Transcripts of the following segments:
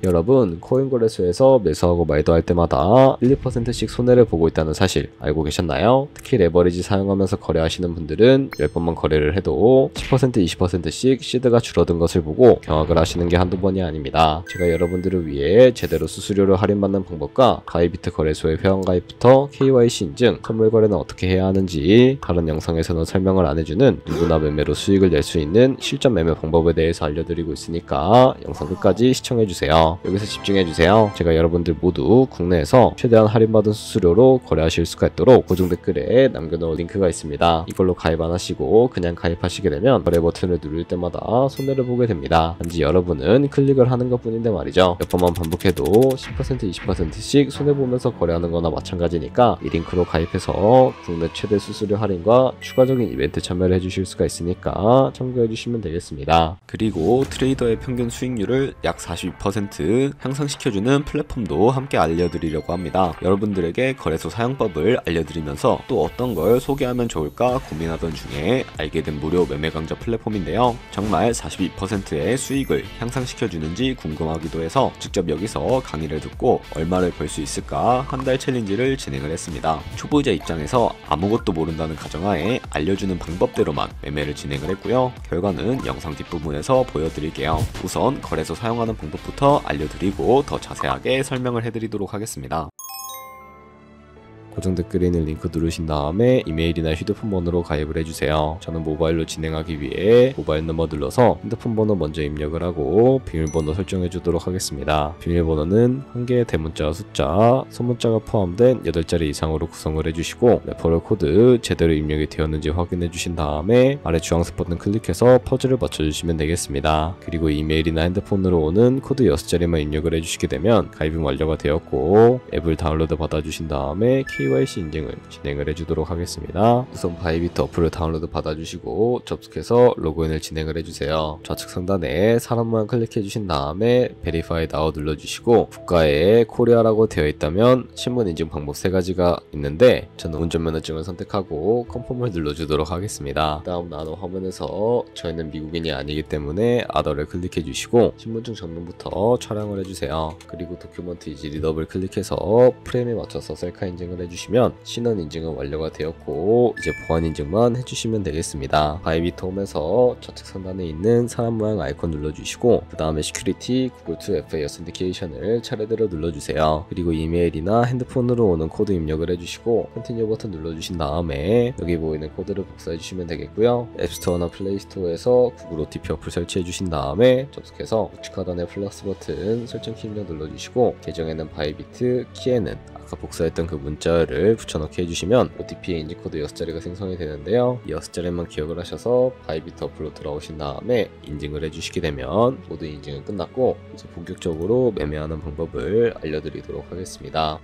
여러분, 코인 거래소에서 매수하고 매도할 때마다 1, 2%씩 손해를 보고 있다는 사실 알고 계셨나요? 특히 레버리지 사용하면서 거래하시는 분들은 10번만 거래를 해도 10%, 20%씩 시드가 줄어든 것을 보고 경악을 하시는 게 한두 번이 아닙니다. 제가 여러분들을 위해 제대로 수수료를 할인받는 방법과 바이비트 거래소의 회원가입부터 KYC 인증, 선물 거래는 어떻게 해야 하는지 다른 영상에서는 설명을 안 해주는 누구나 매매로 수익을 낼 수 있는 실전 매매 방법에 대해서 알려드리고 있으니까 영상 끝까지 시청해주세요. 여기서 집중해주세요. 제가 여러분들 모두 국내에서 최대한 할인받은 수수료로 거래하실 수가 있도록 고정 댓글에 남겨놓은 링크가 있습니다. 이걸로 가입 안 하시고 그냥 가입하시게 되면 거래 버튼을 누를 때마다 손해를 보게 됩니다. 단지 여러분은 클릭을 하는 것 뿐인데 말이죠. 몇 번만 반복해도 10%, 20%씩 손해보면서 거래하는 거나 마찬가지니까 이 링크로 가입해서 국내 최대 수수료 할인과 추가적인 이벤트 참여를 해주실 수가 있으니까 참고해주시면 되겠습니다. 그리고 트레이더의 평균 수익률을 약 42% 향상시켜주는 플랫폼도 함께 알려드리려고 합니다. 여러분들에게 거래소 사용법을 알려드리면서 또 어떤 걸 소개하면 좋을까 고민하던 중에 알게 된 무료 매매 강좌 플랫폼인데요. 정말 42%의 수익을 향상시켜주는지 궁금하기도 해서 직접 여기서 강의를 듣고 얼마를 벌 수 있을까 한 달 챌린지를 진행을 했습니다. 초보자 입장에서 아무것도 모른다는 가정하에 알려주는 방법대로만 매매를 진행을 했고요. 결과는 영상 뒷부분에서 보여드릴게요. 우선 거래소 사용하는 방법부터 알려드리고 더 자세하게 설명을 해드리도록 하겠습니다. 고정 댓글에 있는 링크 누르신 다음에 이메일이나 휴대폰 번호로 가입을 해주세요. 저는 모바일로 진행하기 위해 모바일 넘버 눌러서 핸드폰 번호 먼저 입력을 하고 비밀번호 설정해 주도록 하겠습니다. 비밀번호는 한 개의 대문자와 숫자, 소문자가 포함된 8자리 이상으로 구성을 해주시고 레퍼럴 코드 제대로 입력이 되었는지 확인해 주신 다음에 아래 주황색 버튼 클릭해서 퍼즐을 맞춰주시면 되겠습니다. 그리고 이메일이나 핸드폰으로 오는 코드 6자리만 입력을 해주시게 되면 가입이 완료가 되었고 앱을 다운로드 받아주신 다음에 KYC 인증을 진행을 해주도록 하겠습니다. 우선 바이비트 어플을 다운로드 받아주시고 접속해서 로그인을 진행을 해주세요. 좌측 상단에 사람 모양 클릭해주신 다음에 Verify Now 눌러주시고 국가에 코리아라고 되어 있다면 신분 인증 방법 3가지가 있는데 저는 운전면허증을 선택하고 컨펌을 눌러주도록 하겠습니다. 다음 나눠 화면에서 저희는 미국인이 아니기 때문에 아더를 클릭해주시고 신분증 전문부터 촬영을 해주세요. 그리고 도큐먼트 이지 리더블 클릭해서 프레임에 맞춰서 셀카 인증을 해주시면 신원 인증은 완료가 되었고 이제 보안 인증만 해주시면 되겠습니다. 바이비트 홈에서 좌측 상단에 있는 사람 모양 아이콘 눌러주시고 그 다음에 시큐리티 구글 2 FA 어센티케이션을 차례대로 눌러주세요. 그리고 이메일이나 핸드폰으로 오는 코드 입력을 해주시고 컨티뉴 버튼 눌러주신 다음에 여기 보이는 코드를 복사해주시면 되겠고요. 앱스토어나 플레이스토어에서 구글 OTP 어플 설치해주신 다음에 접속해서 우측 하단의 플러스 버튼 설정 키 입력 눌러주시고 계정에는 바이비트, 키에는 아까 복사했던 그 문자를 붙여넣기 해주시면 OTP의 인증코드 6자리가 생성이 되는데요. 이 6자리만 기억을 하셔서 바이비트 어플로 들어오신 다음에 인증을 해주시게 되면 모든 인증은 끝났고 이제 본격적으로 매매하는 방법을 알려드리도록 하겠습니다.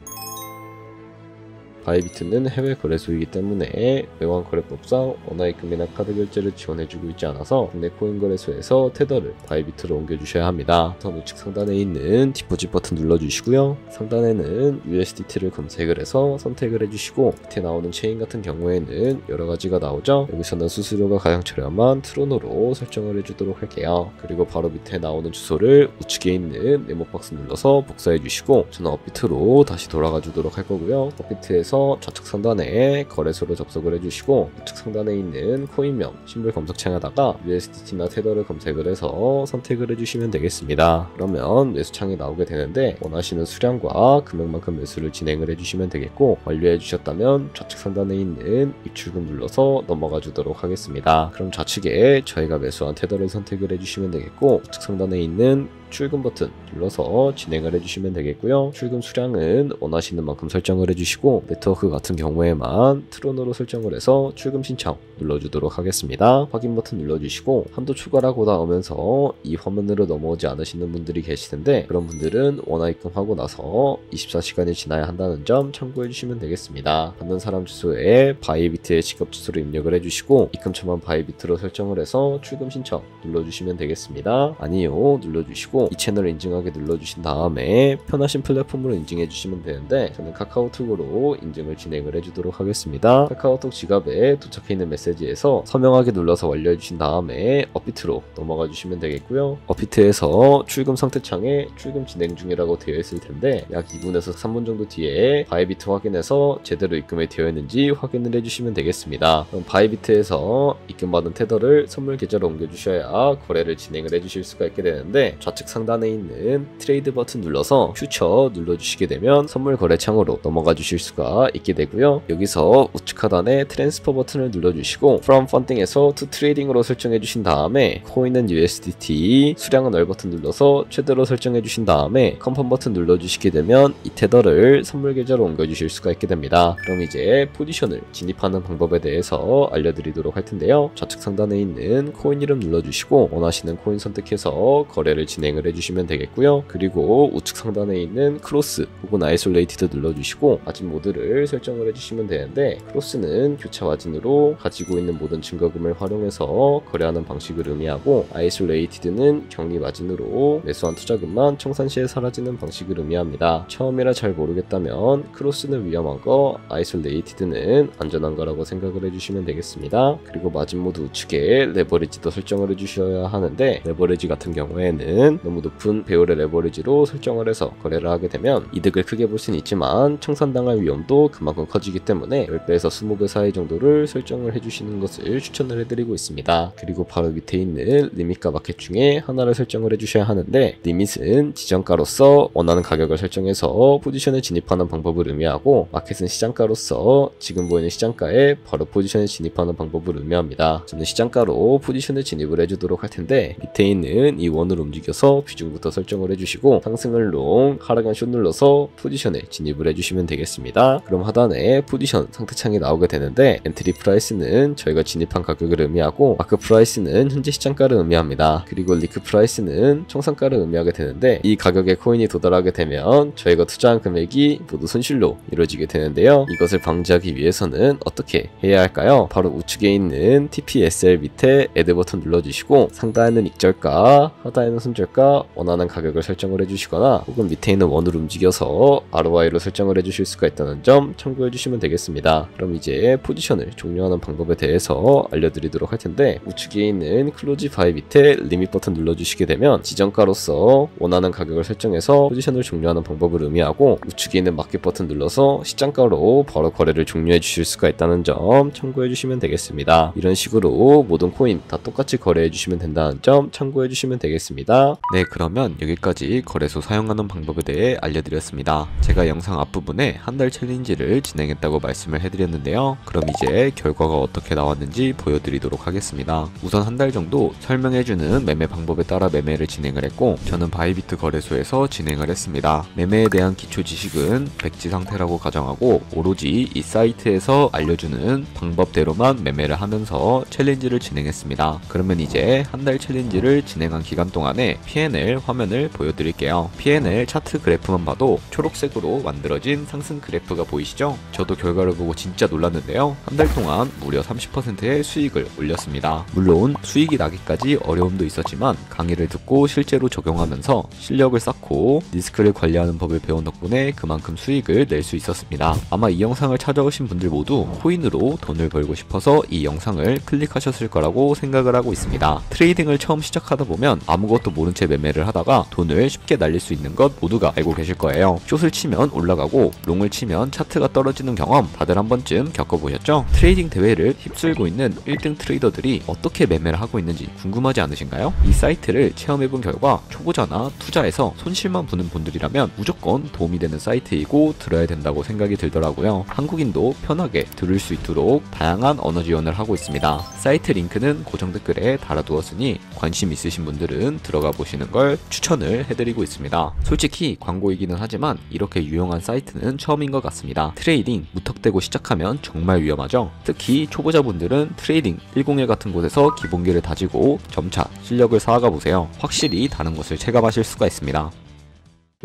바이비트는 해외 거래소이기 때문에 외환 거래법상 원화입금이나 카드 결제를 지원해주고 있지 않아서 국내 코인 거래소에서 테더를 바이비트로 옮겨주셔야 합니다. 우선 우측 상단에 있는 디포짓 버튼 눌러주시고요. 상단에는 USDT를 검색을 해서 선택을 해주시고 밑에 나오는 체인 같은 경우에는 여러가지가 나오죠. 여기서는 수수료가 가장 저렴한 트론으로 설정을 해주도록 할게요. 그리고 바로 밑에 나오는 주소를 우측에 있는 메모 박스 눌러서 복사해주시고 저는 업비트로 다시 돌아가 주도록 할 거고요. 업비트에서 좌측 상단에 거래소로 접속을 해주시고 우측 상단에 있는 코인명 심볼 검색창에다가 USDT나 테더를 검색을 해서 선택을 해주시면 되겠습니다. 그러면 매수창이 나오게 되는데 원하시는 수량과 금액만큼 매수를 진행을 해주시면 되겠고 완료해 주셨다면 좌측 상단에 있는 입출금 눌러서 넘어가 주도록 하겠습니다. 그럼 좌측에 저희가 매수한 테더를 선택을 해주시면 되겠고 우측 상단에 있는 출금 버튼 눌러서 진행을 해주시면 되겠고요. 출금 수량은 원하시는 만큼 설정을 해주시고 네트워크 같은 경우에만 트론으로 설정을 해서 출금 신청 눌러주도록 하겠습니다. 확인 버튼 눌러주시고 한도 추가라고 나오면서 이 화면으로 넘어오지 않으시는 분들이 계시는데 그런 분들은 원화 입금하고 나서 24시간이 지나야 한다는 점 참고해 주시면 되겠습니다. 받는 사람 주소에 바이비트의 지급 주소를 입력을 해주시고 입금처만 바이비트로 설정을 해서 출금 신청 눌러주시면 되겠습니다. 아니요 눌러주시고 눌러주시고 이 채널을 인증하게 눌러주신 다음에 편하신 플랫폼으로 인증해 주시면 되는데 저는 카카오톡으로 인증을 진행을 해주도록 하겠습니다. 카카오톡 지갑에 도착해 있는 메시지에서 서명하게 눌러서 완료해 주신 다음에 업비트로 넘어가 주시면 되겠고요. 업비트에서 출금 상태창에 출금 진행 중이라고 되어 있을 텐데 약 2분에서 3분 정도 뒤에 바이비트 확인해서 제대로 입금이 되어 있는지 확인을 해주시면 되겠습니다. 그럼 바이비트에서 입금받은 테더를 선물 계좌로 옮겨주셔야 거래를 진행을 해주실 수가 있게 되는데 좌측 상단에 있는 트레이드 버튼 눌러서 퓨처 눌러주시게 되면 선물 거래 창으로 넘어가 주실 수가 있게 되고요. 여기서 우측 하단에 트랜스퍼 버튼을 눌러주시고 From Funding에서 To Trading으로 설정해 주신 다음에 코인은 USDT, 수량은 얼 버튼 눌러서 최대로 설정해 주신 다음에 컨펌 버튼 눌러주시게 되면 이 테더를 선물 계좌로 옮겨주실 수가 있게 됩니다. 그럼 이제 포지션을 진입하는 방법에 대해서 알려드리도록 할 텐데요. 좌측 상단에 있는 코인 이름 눌러주시고 원하시는 코인 선택해서 거래를 진행을 해주시면 되겠고요. 그리고 우측 상단에 있는 크로스 혹은 아이솔레이티드 눌러주시고 마진 모드를 설정을 해주시면 되는데 크로스는 교차 마진으로 가지고 있는 모든 증거금을 활용해서 거래하는 방식을 의미하고 아이솔레이티드는 격리 마진으로 매수한 투자금만 청산 시에 사라지는 방식을 의미합니다. 처음이라 잘 모르겠다면 크로스는 위험한 거, 아이솔레이티드는 안전한 거라고 생각을 해주시면 되겠습니다. 그리고 마진 모드 우측에 레버리지도 설정을 해주셔야 하는데 레버리지 같은 경우에는 너무 높은 배율의 레버리지로 설정을 해서 거래를 하게 되면 이득을 크게 볼 수는 있지만 청산당할 위험도 그만큼 커지기 때문에 10배에서 20배 사이 정도를 설정을 해주시는 것을 추천을 해드리고 있습니다. 그리고 바로 밑에 있는 리밋과 마켓 중에 하나를 설정을 해주셔야 하는데 리밋은 지정가로서 원하는 가격을 설정해서 포지션에 진입하는 방법을 의미하고 마켓은 시장가로서 지금 보이는 시장가에 바로 포지션에 진입하는 방법을 의미합니다. 저는 시장가로 포지션에 진입을 해주도록 할 텐데 밑에 있는 이 원을 움직여서 비중부터 설정을 해주시고 상승을 롱, 하락은 숏 눌러서 포지션에 진입을 해주시면 되겠습니다. 그럼 하단에 포지션 상태창이 나오게 되는데 엔트리 프라이스는 저희가 진입한 가격을 의미하고 마크 프라이스는 현재 시장가를 의미합니다. 그리고 리크 프라이스는 청산가를 의미하게 되는데 이 가격에 코인이 도달하게 되면 저희가 투자한 금액이 모두 손실로 이루어지게 되는데요. 이것을 방지하기 위해서는 어떻게 해야 할까요? 바로 우측에 있는 TPSL 밑에 애드 버튼 눌러주시고 상단에는 익절가, 하단에는 손절가 원하는 가격을 설정을 해주시거나 혹은 밑에 있는 원을 움직여서 ROI로 설정을 해주실 수가 있다는 점 참고해 주시면 되겠습니다. 그럼 이제 포지션을 종료하는 방법에 대해서 알려드리도록 할 텐데 우측에 있는 클로즈 바이 밑에 리밋 버튼 눌러주시게 되면 지정가로서 원하는 가격을 설정해서 포지션을 종료하는 방법을 의미하고 우측에 있는 마켓 버튼 눌러서 시장가로 바로 거래를 종료해 주실 수가 있다는 점 참고해 주시면 되겠습니다. 이런 식으로 모든 코인 다 똑같이 거래해 주시면 된다는 점 참고해 주시면 되겠습니다. 네, 그러면 여기까지 거래소 사용하는 방법에 대해 알려드렸습니다. 제가 영상 앞부분에 한 달 챌린지를 진행했다고 말씀을 해드렸는데요. 그럼 이제 결과가 어떻게 나왔는지 보여드리도록 하겠습니다. 우선 한 달 정도 설명해주는 매매 방법에 따라 매매를 진행을 했고 저는 바이비트 거래소에서 진행을 했습니다. 매매에 대한 기초 지식은 백지 상태라고 가정하고 오로지 이 사이트에서 알려주는 방법대로만 매매를 하면서 챌린지를 진행했습니다. 그러면 이제 한 달 챌린지를 진행한 기간 동안에 P&L 화면을 보여드릴게요. P&L 차트 그래프만 봐도 초록색으로 만들어진 상승 그래프가 보이시죠? 저도 결과를 보고 진짜 놀랐는데요. 한 달 동안 무려 30%의 수익을 올렸습니다. 물론 수익이 나기까지 어려움도 있었지만 강의를 듣고 실제로 적용하면서 실력을 쌓고 리스크를 관리하는 법을 배운 덕분에 그만큼 수익을 낼 수 있었습니다. 아마 이 영상을 찾아오신 분들 모두 코인으로 돈을 벌고 싶어서 이 영상을 클릭하셨을 거라고 생각을 하고 있습니다. 트레이딩을 처음 시작하다 보면 아무것도 모른 채 매매를 하다가 돈을 쉽게 날릴 수 있는 것 모두가 알고 계실 거예요. 숏을 치면 올라가고 롱을 치면 차트가 떨어지는 경험 다들 한 번쯤 겪어보셨죠? 트레이딩 대회를 휩쓸고 있는 1등 트레이더들이 어떻게 매매를 하고 있는지 궁금하지 않으신가요? 이 사이트를 체험해본 결과 초보자나 투자에서 손실만 보는 분들이라면 무조건 도움이 되는 사이트이고 들어야 된다고 생각이 들더라고요. 한국인도 편하게 들을 수 있도록 다양한 언어 지원을 하고 있습니다. 사이트 링크는 고정 댓글에 달아두었으니 관심 있으신 분들은 들어가 보시는 걸 추천을 해드리고 있습니다. 솔직히 광고이기는 하지만 이렇게 유용한 사이트는 처음인 것 같습니다. 트레이딩 무턱대고 시작하면 정말 위험하죠. 특히 초보자분들은 트레이딩 101 같은 곳에서 기본기를 다지고 점차 실력을 쌓아가 보세요. 확실히 다른 것을 체감하실 수가 있습니다.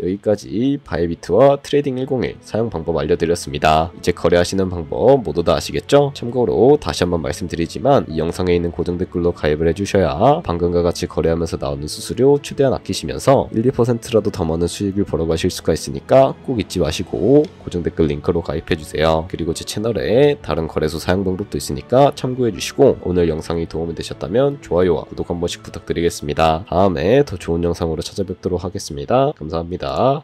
여기까지 바이비트와 트레이딩 101 사용 방법 알려드렸습니다. 이제 거래하시는 방법 모두 다 아시겠죠? 참고로 다시 한번 말씀드리지만 이 영상에 있는 고정 댓글로 가입을 해주셔야 방금과 같이 거래하면서 나오는 수수료 최대한 아끼시면서 1~2%라도 더 많은 수익을 벌어가실 수가 있으니까 꼭 잊지 마시고 고정 댓글 링크로 가입해주세요. 그리고 제 채널에 다른 거래소 사용 방법도 있으니까 참고해주시고 오늘 영상이 도움이 되셨다면 좋아요와 구독 한 번씩 부탁드리겠습니다. 다음에 더 좋은 영상으로 찾아뵙도록 하겠습니다. 감사합니다.